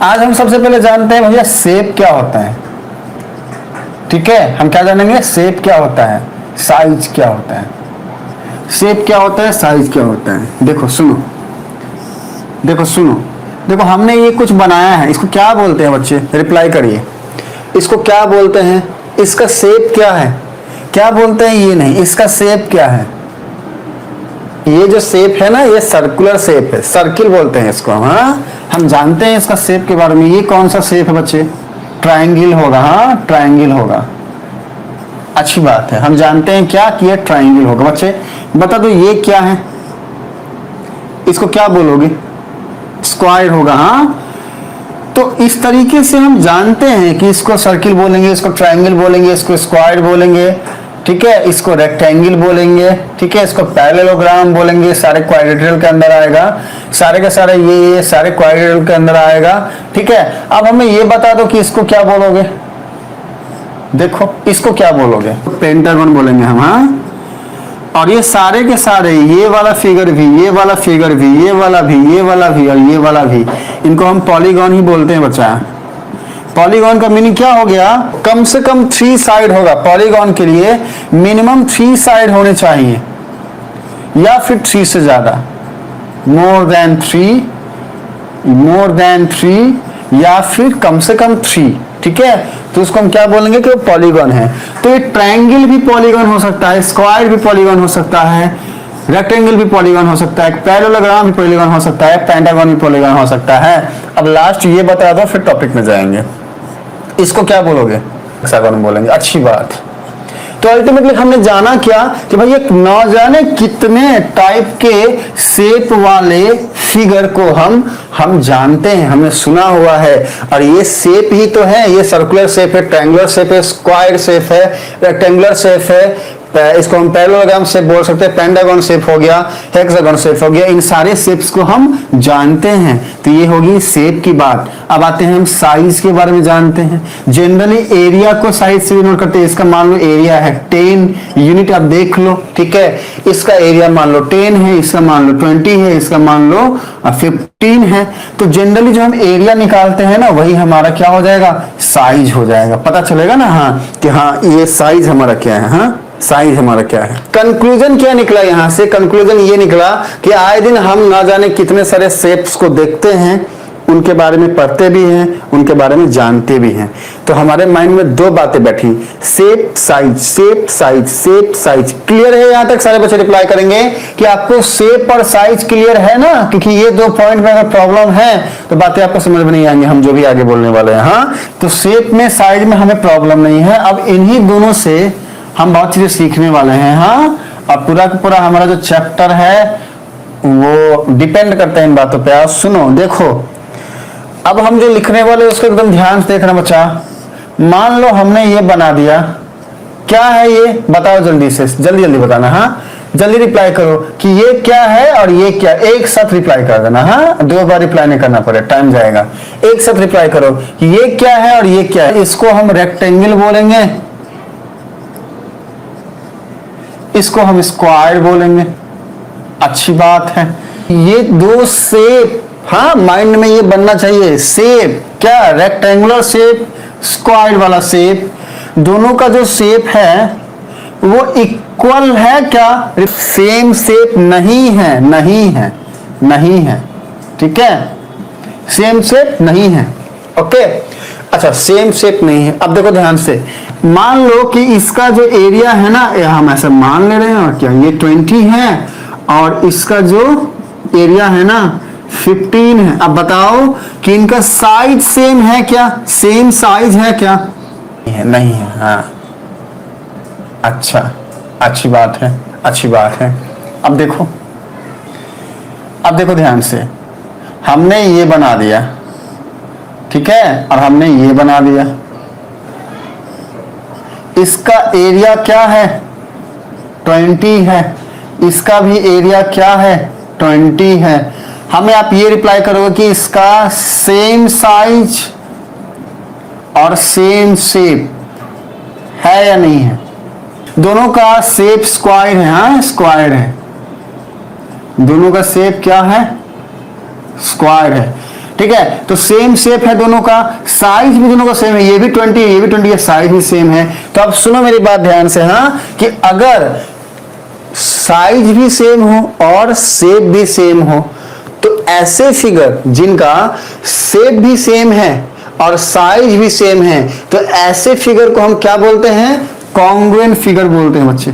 आज हम सबसे पहले जानते हैं भैया शेप क्या होता है। ठीक है, हम क्या जानेंगे, शेप क्या होता है, साइज क्या होता है। शेप क्या होता है, साइज क्या होता है। देखो सुनो, देखो हमने ये कुछ बनाया है, इसको क्या बोलते हैं बच्चे, रिप्लाई करिए। इसको क्या बोलते हैं, इसका शेप क्या है, क्या बोलते हैं, ये नहीं, इसका शेप क्या है। ये जो शेप है ना, ये सर्कुलर शेप है, सर्किल बोलते हैं इसको। हाँ, हम जानते हैं इसका शेप के बारे में। ये कौन सा शेप है बच्चे, ट्रायंगल होगा। हाँ, ट्रायंगल होगा, अच्छी बात है। हम जानते हैं क्या कि ये ट्रायंगल होगा। बच्चे बता दो ये क्या है, इसको क्या बोलोगे, स्क्वायर होगा। हाँ, तो इस तरीके से हम जानते हैं कि इसको सर्किल बोलेंगे, इसको ट्रायंगल बोलेंगे, इसको स्क्वायर बोलेंगे, ठीक है, इसको रेक्टेंगल बोलेंगे, ठीक है, इसको पैरेललोग्राम बोलेंगे, सारे क्वाड्रिलेटरल के अंदर आएगा, सारे के सारे ये सारे क्वाड्रिलेटरल के अंदर आएगा। ठीक है, अब हमें ये बता दो कि इसको क्या बोलोगे। देखो इसको क्या बोलोगे, पेंटागन बोलेंगे हम। हाँ, और ये सारे के सारे, ये वाला फिगर भी, ये वाला फिगर भी, ये वाला भी, ये वाला भी और ये वाला भी, इनको हम पॉलीगॉन ही बोलते हैं बच्चा। पॉलीगॉन का मीनिंग क्या हो गया, कम से कम 3 साइड होगा। पॉलीगॉन के लिए मिनिमम 3 साइड होने चाहिए, या फिर 3 से ज्यादा, मोर देन 3 या फिर कम से कम 3। ठीक है, तो उसको हम क्या बोलेंगे कि वो पॉलीगॉन है। तो ये ट्रायंगल भी पॉलीगॉन हो सकता है, स्क्वायर भी पॉलीगॉन हो सकता है, रेक्टेंगल भी पॉलीगॉन हो सकता है, पैरेललोग्राम भी पॉलीगॉन हो सकता है, पेंटागन भी पॉलीगॉन हो सकता है। अब लास्ट ये बता दो, फिर टॉपिक में जाएंगे। इसको क्या बोलोगे, हेक्सागन बोलेंगे, अच्छी बात। तो अल्टीमेटली हमने जाना क्या कि भाई एक न जाने कितने टाइप के शेप वाले फिगर को हम जानते हैं, हमने सुना हुआ है। और ये शेप ही तो है, ये सर्कुलर शेप है, ट्रायंगुलर शेप है, स्क्वायर शेप है, रेक्टेंगुलर शेप है, इसको हम पैरेललोग्राम शेप बोल सकते हैं, पेंटागन शेप हो गया, हेक्सागन शेप हो गया। इन सारे शेप्स को हम जानते हैं। तो ये होगी शेप की बात। अब आते हैं हम साइज के बारे में जानते हैं। जनरली एरिया को साइज से भी नोट करते हैं। इसका मान लो एरिया है 10 यूनिट, आप देख लो। ठीक है, इसका एरिया मान लो 10 है, इसका मान लो 20 है, इसका मान लो 15 है। तो जनरली जो हम एरिया निकालते हैं ना, वही हमारा क्या हो जाएगा, साइज हो जाएगा। पता चलेगा ना हाँ कि हाँ ये साइज हमारा क्या है। हाँ, साइज हमारा क्या है। कंक्लूजन क्या निकला यहां से, कंक्लूजन ये निकला कि आए दिन हम ना जाने कितने सारे शेप्स को देखते हैं, उनके बारे में पढ़ते भी हैं, उनके बारे में जानते भी हैं। तो हमारे माइंड में 2 बातें बैठी, shape size, shape size, shape size. Clear है यहां तक? सारे बच्चे रिप्लाई करेंगे कि आपको शेप और साइज क्लियर है ना, क्योंकि ये 2 पॉइंट में अगर प्रॉब्लम है तो बातें आपको समझ में नहीं आएंगी, हम जो भी आगे बोलने वाले हैं। हाँ, तो शेप में साइज में हमें प्रॉब्लम नहीं है। अब इन्हीं दोनों से हम बहुत चीजें सीखने वाले हैं। हाँ, अब पूरा का पूरा हमारा जो चैप्टर है वो डिपेंड करता है इन बातों पे। आप सुनो, देखो अब हम जो लिखने वाले उसको एकदम ध्यान से देखना बच्चा। मान लो हमने ये बना दिया, क्या है ये, बताओ जल्दी से, जल्दी जल्दी बताना। हाँ, जल्दी रिप्लाई करो कि ये क्या है और ये क्या, एक साथ रिप्लाई कर देना। हाँ, 2 बार रिप्लाई नहीं करना पड़े, टाइम जाएगा। एक साथ रिप्लाई करो कि ये क्या है और ये क्या है। इसको हम रेक्टेंगल बोलेंगे, इसको हम स्क्वायर बोलेंगे, अच्छी बात है। ये 2 शेप, हाँ माइंड में ये बनना चाहिए। शेप क्या, रेक्टेंगुलर शेप, स्क्वायर वाला शेप, दोनों का जो शेप है वो इक्वल है क्या, सेम शेप नहीं है, नहीं है। ठीक है, सेम शेप नहीं है। ओके, अच्छा सेम शेप नहीं है। अब देखो ध्यान से, मान लो कि इसका जो एरिया है ना, हम ऐसा मान ले रहे हैं, और क्या ये 20 है और इसका जो एरिया है ना 15 है। अब बताओ कि इनका साइज सेम है क्या, सेम साइज है क्या, नहीं है। हाँ, अच्छा, अच्छी बात है, अच्छी बात है। अब देखो ध्यान से, हमने ये बना दिया, ठीक है, और हमने ये बना दिया। इसका एरिया क्या है, 20 है, इसका भी एरिया क्या है, 20 है। हमें आप ये रिप्लाई करोगे कि इसका सेम साइज और सेम शेप है या नहीं है। दोनों का शेप स्क्वायर है। हाँ, स्क्वायर है, दोनों का शेप क्या है, स्क्वायर है। ठीक है, तो सेम शेप है दोनों का, साइज भी दोनों का सेम है, ये भी 20 है, ये भी 20 है, साइज भी सेम है। तो अब सुनो मेरी बात ध्यान से, हाँ, कि अगर साइज भी सेम हो और शेप भी सेम हो, तो ऐसे फिगर जिनका शेप भी सेम है और साइज भी सेम है, तो ऐसे फिगर को हम क्या बोलते हैं? कॉन्ग्रुएंट फिगर बोलते हैं बच्चे।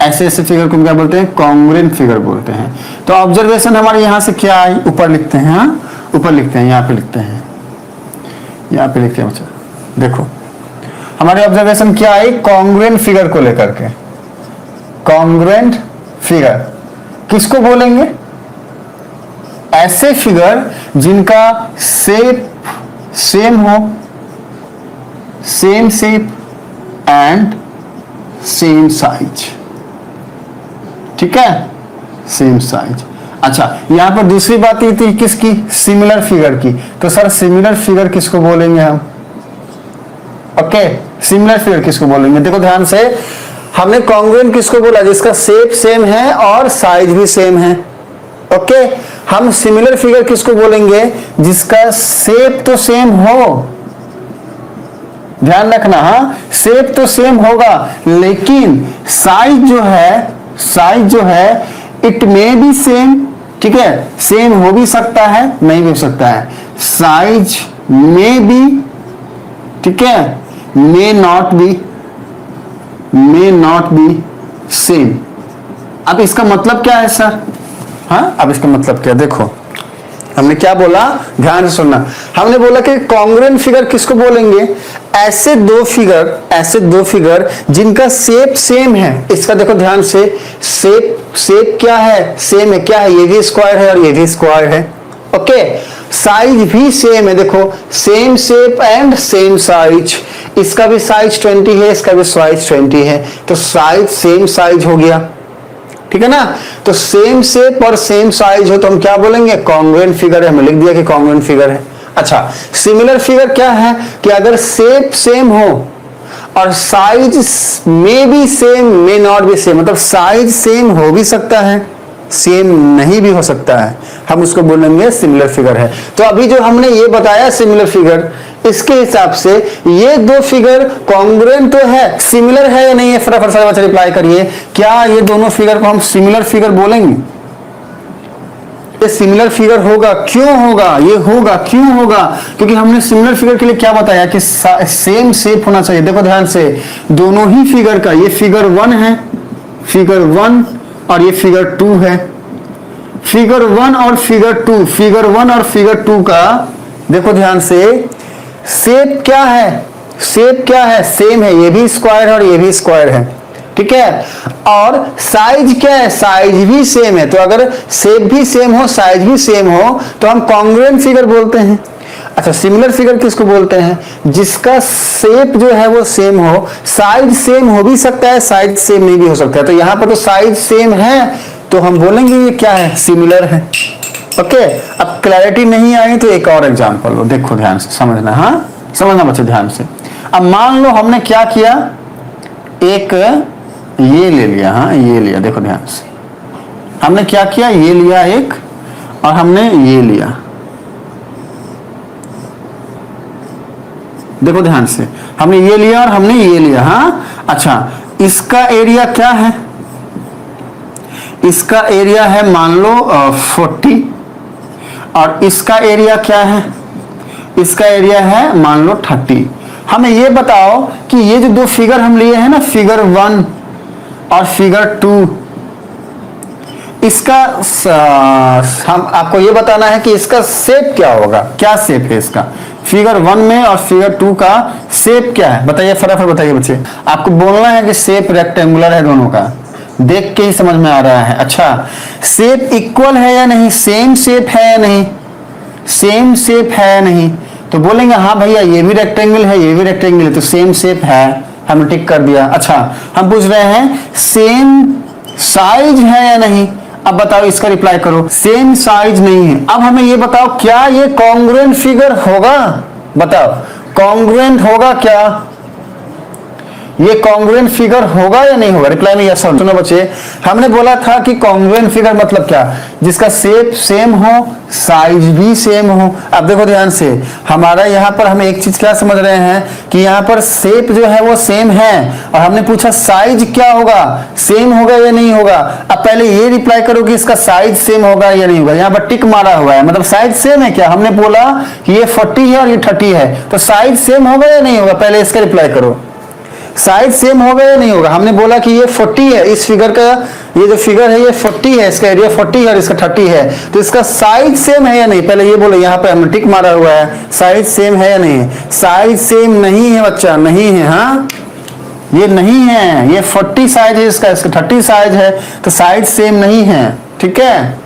ऐसे ऐसे फिगर को हम क्या बोलते हैं? कॉन्ग्रुएंट फिगर बोलते हैं। तो ऑब्जर्वेशन हमारे यहां से क्या आई? ऊपर लिखते हैं, हाँ, ऊपर लिखते हैं, यहाँ पे लिखते हैं, यहाँ पे लिखते हैं बच्चे। देखो हमारे ऑब्जर्वेशन क्या आई? कॉन्ग्रुएंट फिगर को लेकर के। कॉन्ग्रुएंट फिगर किसको बोलेंगे? ऐसे फिगर जिनका शेप सेम हो, same shape and same size, ठीक है, सेम साइज। अच्छा, यहां पर दूसरी बात ये थी किसकी? सिमिलर फिगर की। तो सर सिमिलर फिगर किसको बोलेंगे हम? ओके, सिमिलर फिगर किसको बोलेंगे? देखो ध्यान से, हमने कॉन्ग्रुएंट किसको बोला? जिसका शेप सेम है और साइज भी सेम है। ओके, हम सिमिलर फिगर किसको बोलेंगे? जिसका शेप तो सेम हो, ध्यान रखना, हाँ, शेप तो सेम होगा, लेकिन साइज जो है इट मे बी सेम, ठीक है, सेम हो भी सकता है, नहीं भी हो सकता है। साइज मे बी, ठीक है, मे नॉट बी सेम। अब इसका मतलब क्या है सर? हाँ, अब इसका मतलब क्या? देखो हमने क्या बोला, ध्यान से सुनना। हमने बोला कि कॉन्ग्रुएंट फिगर किसको बोलेंगे? ऐसे दो फिगर जिनका शेप सेम है। इसका देखो ध्यान से, शेप क्या है? सेम है। क्या है? ये भी स्क्वायर है और ये भी स्क्वायर है। ओके, साइज भी सेम है, देखो, same shape and same size. इसका भी साइज 20 है, इसका भी साइज 20 है, तो साइज सेम साइज हो गया, ठीक है ना। तो सेम शेप और सेम साइज हो तो हम क्या बोलेंगे? कॉन्ग्रुएंट फिगर है। हमने लिख दिया कि कॉन्ग्रुएंट फिगर है। अच्छा, सिमिलर फिगर क्या है? कि अगर शेप सेम हो और size may be same, may not B same, मतलब साइज सेम हो भी सकता है, सेम नहीं भी हो सकता है, हम उसको बोलेंगे सिमिलर फिगर है। तो अभी जो हमने ये बताया सिमिलर फिगर, इसके हिसाब से ये दो फिगर कॉन्ग्रुएंट तो है, सिमिलर है या नहीं है? फटाफट सारे बच्चे रिप्लाई करिए, क्या ये दोनों फिगर को हम सिमिलर फिगर बोलेंगे? ये सिमिलर फिगर होगा। क्यों होगा? ये होगा, क्यों होगा? क्योंकि हमने सिमिलर फिगर के लिए क्या बताया कि सेम शेप होना चाहिए। देखो ध्यान से, दोनों ही फिगर का, ये फिगर 1 है, फिगर 1 और ये फिगर 2 है। फिगर 1 और फिगर 2 का देखो ध्यान से, शेप क्या है? सेम है, ये भी स्क्वायर है और ये भी स्क्वायर है, ठीक है। और साइज क्या है? साइज भी सेम है। तो अगर शेप भी सेम हो, साइज भी सेम हो, तो हम कॉन्ग्रुएंट फिगर बोलते हैं। अच्छा, सिमिलर फिगर किसको बोलते हैं? जिसका शेप जो है वो सेम हो, साइज सेम हो भी सकता है, साइज सेम नहीं भी हो सकता है। तो यहां पर तो साइज सेम है, तो हम बोलेंगे ये क्या है? सिमिलर है। ओके, अब क्लैरिटी नहीं आई तो एक और एग्जांपल लो, देखो ध्यान से, समझना, हाँ, समझना बच्चे ध्यान से। अब मान लो हमने क्या किया, एक ये ले लिया, हाँ, ये लिया, देखो ध्यान से, हमने क्या किया, ये लिया एक और हमने ये लिया, देखो ध्यान से, हमने ये लिया और हमने ये लिया, हाँ। अच्छा, इसका एरिया क्या है? इसका एरिया है मान लो 40 और इसका एरिया क्या है? इसका एरिया है मान लो 30। हमें ये बताओ कि ये जो दो फिगर हम लिए हैं ना, फिगर 1 और फिगर 2, इसका हम आपको ये बताना है कि इसका शेप क्या होगा, क्या शेप है इसका। फिगर 1 में और फिगर 2 का शेप क्या है? बताइए, फटाफट बताइए बच्चे। आपको बोलना है कि शेप रेक्टेंगुलर है दोनों का, देख के ही समझ में आ रहा है। अच्छा, शेप इक्वल है या नहीं? सेम शेप है या नहीं? सेम शेप है या नहीं? तो बोलेंगे हाँ भैया, ये भी रेक्टेंगल है, ये भी रेक्टेंगल है, तो सेम शेप है, हमने टिक कर दिया। अच्छा, हम पूछ रहे हैं सेम साइज है या नहीं? अब बताओ, इसका रिप्लाई करो। सेम साइज नहीं है। अब हमें ये बताओ, क्या ये कॉन्ग्रुएंट फिगर होगा? बताओ, कॉन्ग्रुएंट होगा क्या? ये कॉन्ग्रुएंट फिगर होगा या नहीं होगा? रिप्लाई में यस और नो। सुनो बच्चे, हमने बोला था कि कॉन्ग्रुएंट फिगर मतलब क्या? जिसका शेप सेम हो, साइज भी सेम हो। अब देखो ध्यान से, हमारा यहाँ पर हम एक चीज क्या समझ रहे हैं कि यहाँ पर शेप जो है वो सेम है, और हमने पूछा साइज क्या होगा, सेम होगा या नहीं होगा। अब पहले ये रिप्लाई करो कि इसका साइज सेम होगा या नहीं होगा। यहाँ पर टिक मारा हुआ है, मतलब साइज सेम है क्या? हमने बोला कि ये 40 है और ये 30 है, तो साइज सेम होगा या नहीं होगा? पहले इसका रिप्लाई करो, साइज सेम होगा या नहीं होगा? हमने बोला कि ये 40 है, इस फिगर का ये जो फिगर है ये 40 है, इसका एरिया 40 है और इसका 30 है, तो इसका साइज सेम है या नहीं? पहले ये बोलो, यहाँ पे हमने टिक मारा हुआ है, साइज सेम है या नहीं है? साइज सेम नहीं है बच्चा, नहीं है। हाँ, ये नहीं है, ये 40 साइज है इसका 30 साइज है, तो साइज सेम नहीं है। ठीक है,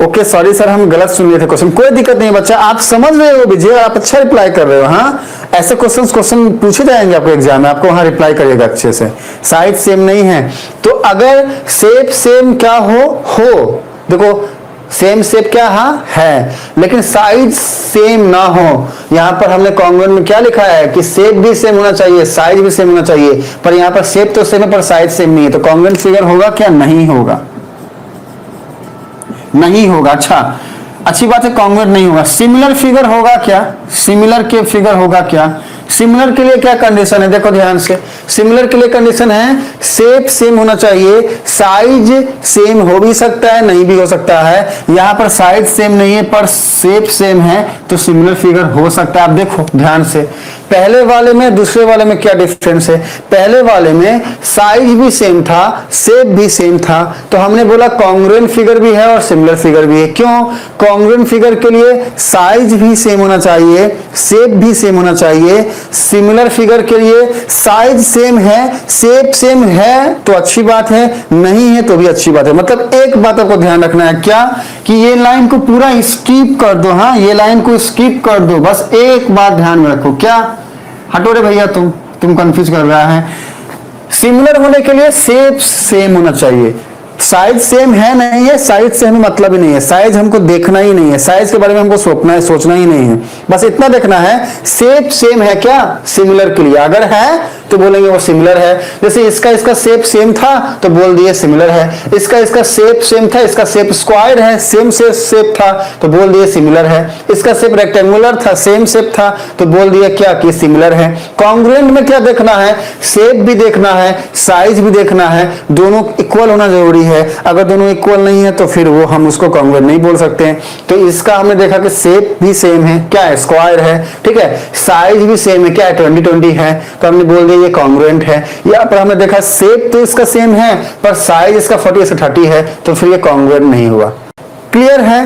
ओके सॉरी सर, हम गलत सुन लिए थे क्वेश्चन। कोई दिक्कत नहीं बच्चा, आप समझ रहे हो विजय, और आप अच्छा रिप्लाई कर रहे हो। हाँ, ऐसे क्वेश्चन पूछे जाएंगे आपको एग्जाम में, आपको वहां रिप्लाई करिएगा अच्छे से। साइज सेम नहीं है, तो अगर शेप सेम क्या हो देखो, सेम शेप क्या है, लेकिन साइज सेम ना हो। यहाँ पर हमने कॉन्ग्रुएंट में क्या लिखा है कि शेप भी सेम होना चाहिए, साइज भी सेम होना चाहिए, पर यहाँ पर शेप तो सेम है पर साइज सेम नहीं है, तो कॉन्ग्रुएंट फिगर होगा क्या? नहीं होगा, नहीं होगा। अच्छा, अच्छी बात है, कॉन्ग्रुएंट नहीं होगा। सिमिलर फिगर होगा क्या? सिमिलर के फिगर होगा क्या? सिमिलर के लिए क्या कंडीशन है? देखो ध्यान से, सिमिलर के लिए कंडीशन है शेप सेम होना चाहिए, साइज सेम हो भी सकता है, नहीं भी हो सकता है। यहाँ पर साइज सेम नहीं है पर शेप सेम है, तो सिमिलर फिगर हो सकता है। आप देखो ध्यान से, पहले वाले में दूसरे वाले में क्या डिफरेंस है? पहले वाले में साइज भी सेम था, शेप भी सेम था, तो हमने बोला कॉन्ग्रुएंट फिगर भी है और सिमिलर फिगर भी है। क्यों? कॉन्ग्रुएंट फिगर के लिए साइज भी सेम होना चाहिए, शेप भी सेम होना चाहिए। सिमिलर फिगर के लिए साइज सेम है, शेप सेम है तो अच्छी बात है, नहीं है तो भी अच्छी बात है। मतलब एक बात आपको ध्यान रखना है क्या, कि ये लाइन को पूरा स्किप कर दो। हाँ, ये लाइन को स्किप कर दो, बस एक बात ध्यान में रखो। क्या? हटो रे भैया, तुम कंफ्यूज कर रहा है। सिमिलर होने के लिए शेप सेम होना चाहिए, साइज सेम है नहीं है, साइज से हमें मतलब ही नहीं है, साइज हमको देखना ही नहीं है, साइज के बारे में हमको सोचना ही नहीं है। बस इतना देखना है शेप सेम है क्या सिमिलर के लिए, अगर है तो बोलेंगे वो सिमिलर है। जैसे इसका शेप सेम था तो बोल दिए सिमिलर है, इसका शेप सेम था, इसका शेप स्क्वायर है, सेम से शेप था तो बोल दिए सिमिलर है। इसका शेप रेक्टेंगुलर था, सेम शेप था तो बोल दिया क्या कि सिमिलर है। कॉन्ग्रुएंट में क्या देखना है? शेप भी देखना है, साइज भी देखना है, दोनों इक्वल होना जरूरी है। अगर दोनों इक्वल नहीं है तो फिर वो हम उसको कॉन्ग्रुएंट नहीं बोल सकते हैं। तो इसका हमने देखा कि शेप भी सेम है, क्या है? स्क्वायर है। ठीक है, साइज भी सेम है, क्या है? 20-20 है, तो हमने बोल दिया ये कॉन्ग्रुएंट है। यहाँ पर हमने देखा शेप तो इसका सेम है पर साइज इसका 40 से 30 है, तो फिर ये कॉन्ग्रुएंट नहीं हुआ। क्लियर है?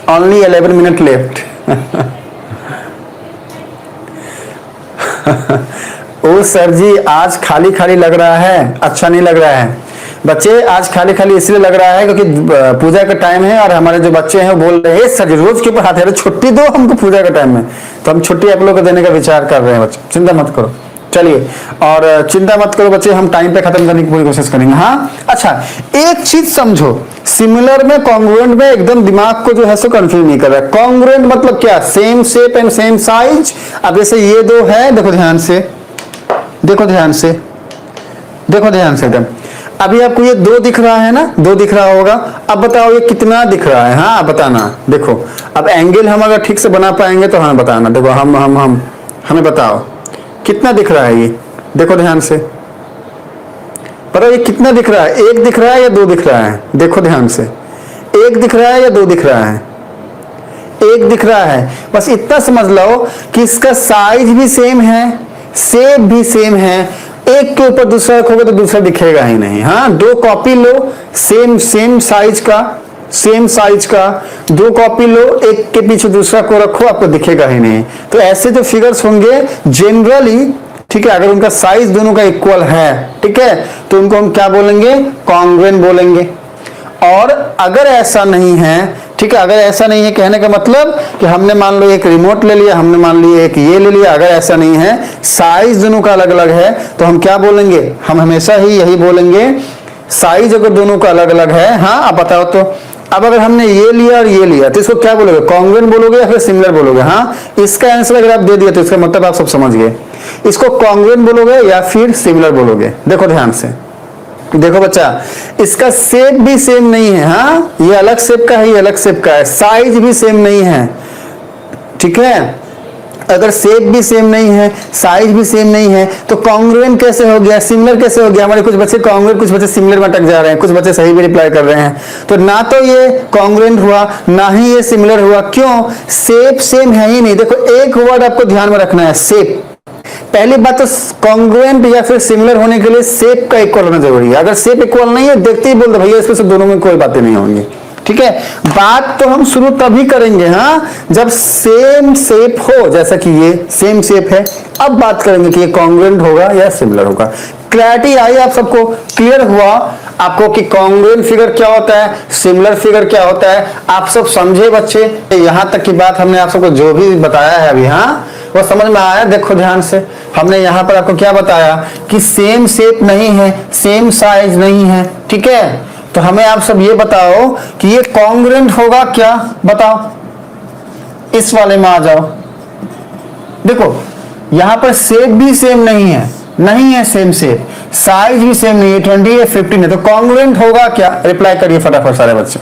Only 11 minute left. ओ सर जी, आज खाली खाली लग रहा है, अच्छा नहीं लग रहा है बच्चे। आज खाली खाली इसलिए लग रहा है क्योंकि पूजा का टाइम है और हमारे जो बच्चे हैं वो बोल रहे हैं सर जी रोज के ऊपर हाथ है, छुट्टी दो हमको पूजा का टाइम में, तो हम छुट्टी आप लोग को देने का विचार कर रहे हैं बच्चे, चिंता मत करो। चलिए, और चिंता मत करो बच्चे, हम टाइम पे खत्म करने की पूरी कोशिश करेंगे। हाँ, अच्छा एक चीज समझो, सिमिलर में कॉन्ग्रुएंट में एकदम दिमाग को जो है सो कंफ्यूज नहीं कर रहा है। कॉन्ग्रुएंट मतलब क्या? Same shape and same size. अब जैसे ये दो है, देखो ध्यान से, देखो ध्यान से, देखो ध्यान से एकदम। अभी आपको ये दो दिख रहा है ना, दो दिख रहा होगा। अब बताओ ये कितना दिख रहा है? हाँ बताना। देखो अब एंगल हम अगर ठीक से बना पाएंगे तो हमें बताना। देखो हम हमें बताओ कितना दिख रहा है ये, देखो ध्यान से, पता ये कितना दिख रहा है? एक दिख रहा है या दो दिख रहा है? देखो ध्यान से, एक दिख रहा है या दो दिख रहा है? एक दिख रहा है। बस इतना समझ लो कि इसका साइज भी सेम है, शेप भी सेम है। एक के ऊपर दूसरा रखोगे तो दूसरा दिखेगा ही नहीं। हाँ, दो कॉपी लो सेम साइज का, सेम साइज का दो कॉपी लो, एक के पीछे दूसरा को रखो, आपको दिखेगा ही नहीं। तो ऐसे जो फिगर्स होंगे जनरली, ठीक है, अगर उनका साइज दोनों का इक्वल है, ठीक है, तो उनको हम क्या बोलेंगे? कॉन्ग्रुएंट बोलेंगे। और अगर ऐसा नहीं है, ठीक है, अगर ऐसा नहीं है कहने का मतलब कि हमने मान लो एक रिमोट ले लिया, हमने मान लिया एक ये ले लिया, अगर ऐसा नहीं है, साइज दोनों का अलग अलग है, तो हम क्या बोलेंगे? हम हमेशा ही यही बोलेंगे, साइज अगर दोनों का अलग अलग है। हाँ, आप बताओ तो। अब अगर हमने ये लिया और ये लिया तो इसको क्या बोलोगे? कॉन्ग्रुएंट बोलोगे या फिर सिमिलर बोलोगे? हाँ, इसका आंसर अगर आप दे दिया तो इसका मतलब आप सब समझ गए। इसको कॉन्ग्रुएंट बोलोगे या फिर सिमिलर बोलोगे? देखो ध्यान से, देखो बच्चा, इसका शेप भी सेम नहीं है। हाँ, ये अलग शेप का है, ये अलग शेप का है, साइज भी सेम नहीं है, ठीक है। अगर शेप भी सेम नहीं है, साइज भी सेम नहीं है, तो कॉन्ग्रुएंट कैसे हो गया, सिमिलर कैसे हो गया? हमारे कुछ बच्चे कॉन्ग्रुएंट, कुछ बच्चे सिमिलर में अटक जा रहे हैं, कुछ बच्चे सही भी रिप्लाई कर रहे हैं। तो ना तो ये कॉन्ग्रुएंट हुआ, ना ही ये सिमिलर हुआ। क्यों? शेप सेम है ही नहीं। देखो, एक वर्ड आपको ध्यान में रखना है, शेप। पहली बात तो कॉन्ग्रुएंट या फिर सिमिलर होने के लिए शेप का इक्वल होना जरूरी है। अगर शेप इक्वल नहीं है, देखते ही बोल दो भैया इसमें से दोनों में कोई बातें नहीं होंगी, ठीक है। बात तो हम शुरू तभी करेंगे हाँ, जब सेम शेप हो, जैसा कि ये सेम शेप है। अब बात करेंगे कि ये कॉन्ग्रुएंट होगा या सिमिलर होगा। क्लैरिटी आई आप सबको? क्लियर हुआ आपको कि कॉन्ग्रुएंट फिगर क्या होता है, सिमिलर फिगर क्या होता है? आप सब समझे बच्चे? यहां तक की बात हमने आप सबको जो भी बताया है अभी, हाँ, वो समझ में आया? देखो ध्यान से, हमने यहां पर आपको क्या बताया कि सेम शेप नहीं है, सेम साइज नहीं है, ठीक है। तो हमें आप सब ये बताओ कि ये कॉन्ग्रुएंट होगा क्या? बताओ, इस वाले में आ जाओ। देखो, यहां पर शेप भी सेम नहीं है, नहीं है सेम शेप, साइज भी सेम नहीं है, 20 या 15 है, तो कॉन्ग्रुएंट होगा क्या? रिप्लाई करिए फटाफट सारे बच्चे।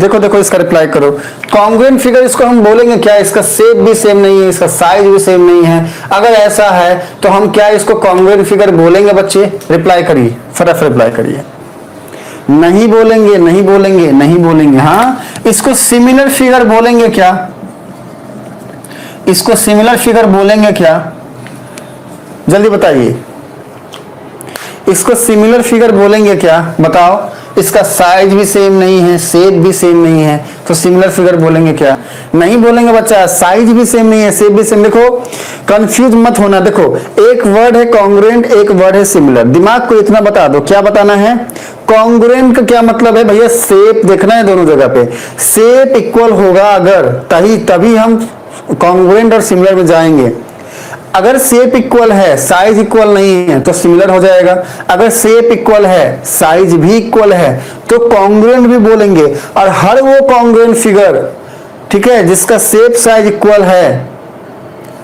देखो देखो, इसका रिप्लाई करो। कॉन्ग्रुएंट फिगर इसको हम बोलेंगे क्या? इसका शेप भी सेम नहीं है, इसका साइज भी सेम नहीं है। अगर ऐसा है तो हम क्या इसको कॉन्ग्रुएंट फिगर बोलेंगे बच्चे? रिप्लाई करिए, फटाफट रिप्लाई करिए। नहीं बोलेंगे, नहीं बोलेंगे, नहीं बोलेंगे। हाँ, इसको सिमिलर फिगर बोलेंगे क्या? इसको सिमिलर फिगर बोलेंगे क्या? जल्दी बताइए, इसको सिमिलर फिगर बोलेंगे क्या? बताओ। इसका साइज भी सेम नहीं है, शेप भी सेम नहीं है, तो सिमिलर फिगर बोलेंगे क्या? नहीं बोलेंगे बच्चा। साइज भी सेम नहीं है, शेप भी सेम। देखो, कंफ्यूज मत होना। देखो, एक वर्ड है कॉन्ग्रुएंट, एक वर्ड है सिमिलर। दिमाग को इतना बता दो, क्या बताना है? कॉन्ग्रुएंट का क्या मतलब है भैया? शेप देखना है दोनों जगह पे, शेप इक्वल होगा अगर, तभी हम कॉन्ग्रुएंट और सिमिलर में जाएंगे। अगर शेप इक्वल है, साइज इक्वल नहीं है, तो सिमिलर हो जाएगा। अगर शेप इक्वल है, साइज भी इक्वल है, तो कॉन्ग्रुएंट भी बोलेंगे। और हर वो कॉन्ग्रुएंट फिगर, ठीक है, जिसका शेप साइज इक्वल है,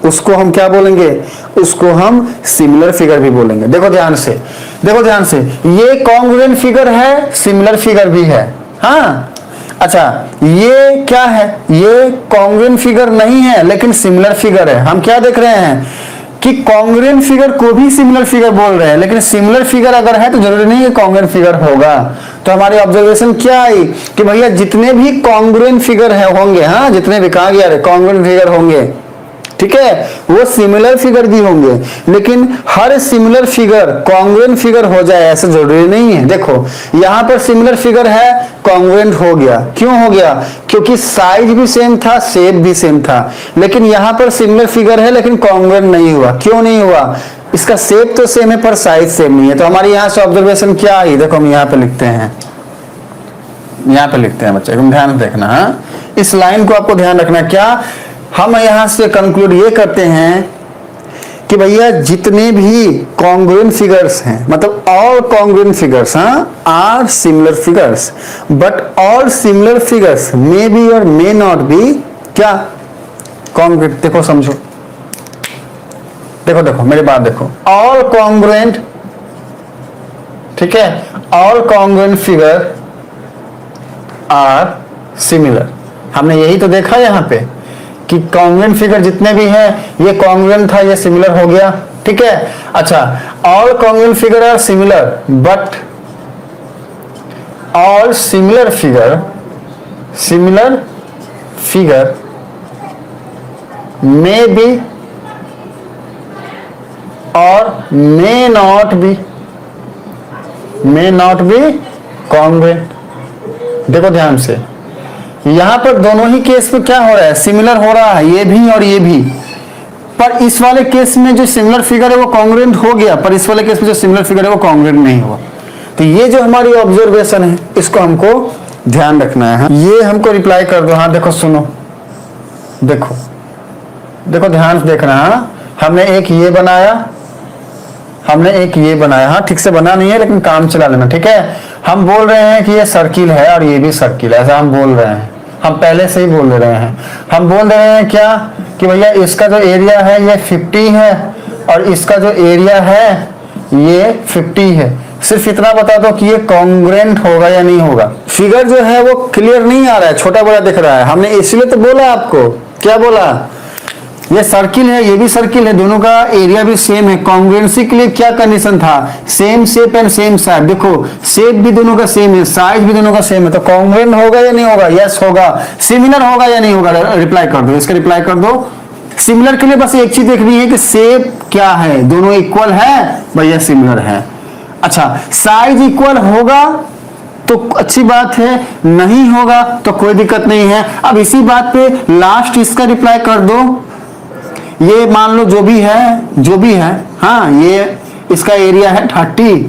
उसको हम क्या बोलेंगे? उसको हम सिमिलर फिगर भी बोलेंगे। देखो ध्यान से, देखो ध्यान से, ये कॉन्ग्रुएंट फिगर है, सिमिलर फिगर भी है। हाँ, अच्छा, ये क्या है? ये कॉन्ग्रुएंट फिगर नहीं है, लेकिन सिमिलर फिगर है। हम क्या देख रहे हैं कि कॉन्ग्रुएंट फिगर को भी सिमिलर फिगर बोल रहे हैं, लेकिन सिमिलर फिगर अगर है तो जरूरी नहीं है कॉन्ग्रुएंट फिगर होगा। तो हमारी ऑब्जर्वेशन क्या आई कि भैया जितने भी कॉन्ग्रुएंट फिगर है होंगे, हाँ, जितने भी, कहा गया कॉन्ग्रुएंट फिगर होंगे, ठीक है, वो सिमिलर फिगर भी होंगे। लेकिन हर सिमिलर फिगर कॉन्ग्रुएंट फिगर हो जाए ऐसा जरूरी नहीं है। देखो, यहां पर सिमिलर फिगर है, कॉन्ग्रुएंट हो गया। क्यों हो गया? क्योंकि साइज भी सेम था, शेप भी सेम था। लेकिन यहां पर सिमिलर फिगर है, लेकिन कॉन्ग्रुएंट नहीं हुआ। क्यों नहीं हुआ? इसका शेप तो सेम है पर साइज सेम नहीं है। तो हमारी यहां से ऑब्जर्वेशन क्या आई? देखो, हम यहाँ पे लिखते हैं, यहाँ पे लिखते हैं बच्चे, तुम ध्यान देखना। हाँ, इस लाइन को आपको ध्यान रखना। क्या हम यहां से कंक्लूड ये करते हैं कि भैया जितने भी कॉन्ग्रुएंट फिगर्स हैं, मतलब all congruent figures are similar figures, but all similar figures may be और मे नॉट बी क्या कॉन्ग्रुएंट। देखो समझो, देखो देखो मेरी बात देखो, ऑल कॉन्ग्रुएंट, ठीक है, all congruent figure are similar. हमने यही तो देखा यहां पे कि कॉन्ग्रुएंट फिगर जितने भी हैं, ये कॉन्ग्रुएंट था, ये सिमिलर हो गया, ठीक है। अच्छा, all congruent figure are similar, but all similar figure may be और मे नॉट बी कॉन्ग्रुएंट। देखो ध्यान से, यहां पर दोनों ही केस में क्या हो रहा है? सिमिलर हो रहा है, ये भी और ये भी। पर इस वाले केस में जो सिमिलर फिगर है वो कॉन्ग्रुएंट हो गया, पर इस वाले केस में जो सिमिलर फिगर है वो कॉन्ग्रुएंट नहीं हुआ। तो ये जो हमारी ऑब्जर्वेशन है, इसको हमको ध्यान रखना है। ये हमको रिप्लाई कर दो। हाँ, देखो सुनो, देखो देखो ध्यान से देखना। हाँ, हमने एक ये बनाया, हमने एक ये बनाया। हाँ, ठीक से बना नहीं है, लेकिन काम चला लेना, ठीक है। हम बोल रहे हैं कि ये सर्किल है और ये भी सर्किल है, ऐसा हम बोल रहे हैं। हम पहले से ही बोल रहे हैं। हम बोल रहे हैं क्या कि भैया इसका जो एरिया है ये 50 है और इसका जो एरिया है ये 50 है। सिर्फ इतना बता दो कि ये कॉन्ग्रुएंट होगा या नहीं होगा। फिगर जो है वो क्लियर नहीं आ रहा है, छोटा बड़ा दिख रहा है। हमने इसलिए तो बोला आपको, क्या बोला, ये सर्किल है, ये भी सर्किल है, दोनों का एरिया भी सेम है। कॉन्ग्रुएंसी के लिए क्या कंडीशन था, same shape and same size. देखो शेप भी दोनों का सेम है, साइज भी दोनों का सेम है, तो कॉन्ग्रुएंट होगा या नहीं होगा, यस होगा। सिमिलर होगा या नहीं होगा, रिप्लाई कर दो, इसका रिप्लाई कर दो। सिमिलर के लिए बस एक चीज देखनी है कि शेप क्या है, दोनों इक्वल है, भैया सिमिलर है। अच्छा, साइज इक्वल होगा तो अच्छी बात है, नहीं होगा तो कोई दिक्कत नहीं है। अब इसी बात पे लास्ट इसका रिप्लाई कर दो। ये मान लो जो भी है, हाँ, ये इसका एरिया है 30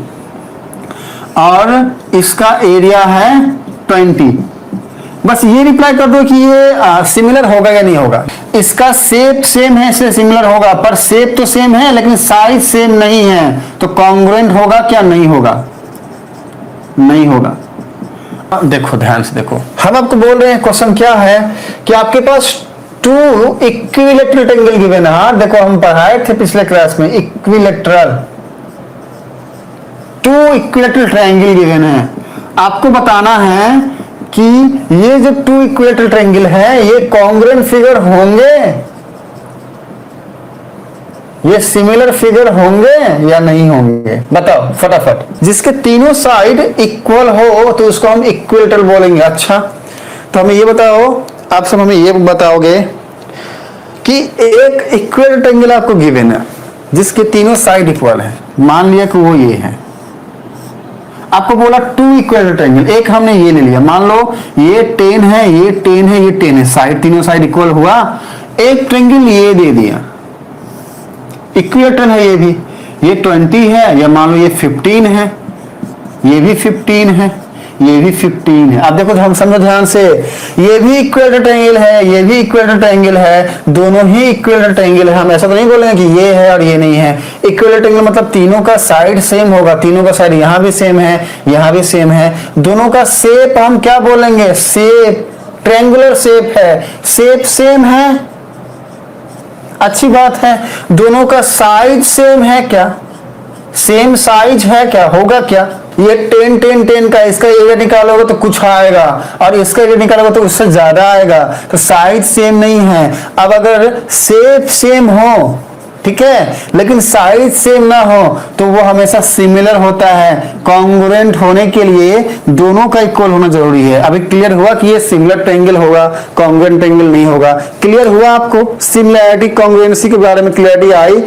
और इसका एरिया है 20। बस ये रिप्लाई कर दो कि ये सिमिलर होगा या नहीं होगा। इसका शेप सेम है इसलिए सिमिलर होगा, पर शेप तो सेम है लेकिन साइज सेम नहीं है, तो कॉन्ग्रुएंट होगा क्या, नहीं होगा, नहीं होगा। देखो ध्यान से देखो, हम आपको बोल रहे हैं क्वेश्चन क्या है कि आपके पास 2 इक्विलैटरल ट्रायंगल गिवन है। हाँ देखो, हम पढ़ाए थे पिछले क्लास में इक्विलैटरल, 2 इक्विलैटरल ट्रायंगल गिवन है। आपको बताना है कि ये जो 2 इक्विलैटरल ट्रायंगल है ये कॉन्ग्रुएंट फिगर होंगे, ये सिमिलर फिगर होंगे या नहीं होंगे, बताओ फटाफट। जिसके तीनों साइड इक्वल हो तो उसको हम इक्विलैटरल बोलेंगे। अच्छा, तो हमें ये बताओ, आप सब हमें ये बताओगे कि एक इक्विलैटरल ट्रायंगल आपको गिवन है जिसके तीनों साइड इक्वल है, मान लिया कि वो ये है। आपको बोला 2 इक्विलैटरल ट्रायंगल, एक हमने ये ले लिया, मान लो ये 10 है, ये 10 है, ये 10 है, साइड तीनों साइड इक्वल हुआ। एक ट्रायंगल ये दे दिया, इक्विलैटरल है ये भी, ये 20 है, या मान लो ये 15 है, ये भी 15 है, ये भी 15 है। अब देखो हम समझो ध्यान से, ये भी इक्विलैटरल ट्रायंगल है, ये भी इक्विलैटरल ट्रायंगल है, दोनों ही इक्विलैटरल ट्रायंगल है। हम ऐसा तो नहीं बोलेंगे कि ये है और ये नहीं है। इक्विलैटरल ट्रायंगल मतलब तीनों का साइड सेम होगा, तीनों का साइड यहाँ भी सेम है, यहाँ भी सेम है। दोनों का शेप हम क्या बोलेंगे, शेप, ट्रायंगुलर शेप है, शेप सेम है, अच्छी बात है। दोनों का साइज सेम है क्या, सेम साइज है क्या, होगा क्या। ये 10 10 10 का इसका एरिया निकालोगे तो कुछ आएगा और इसका एरिया निकालोगे तो उससे ज्यादा आएगा, तो साइज सेम नहीं है। अब अगर शेप सेम हो, ठीक है, लेकिन साइज सेम ना हो तो वो हमेशा सिमिलर होता है। कॉन्ग्रुएंट होने के लिए दोनों का इक्वल होना जरूरी है। अभी क्लियर हुआ कि ये सिमिलर ट्रायंगल होगा, कॉन्ग्रुएंट ट्रायंगल नहीं होगा। क्लियर हुआ आपको, सिमिलैरिटी कॉन्ग्रुएंसी के बारे में क्लियरिटी आई।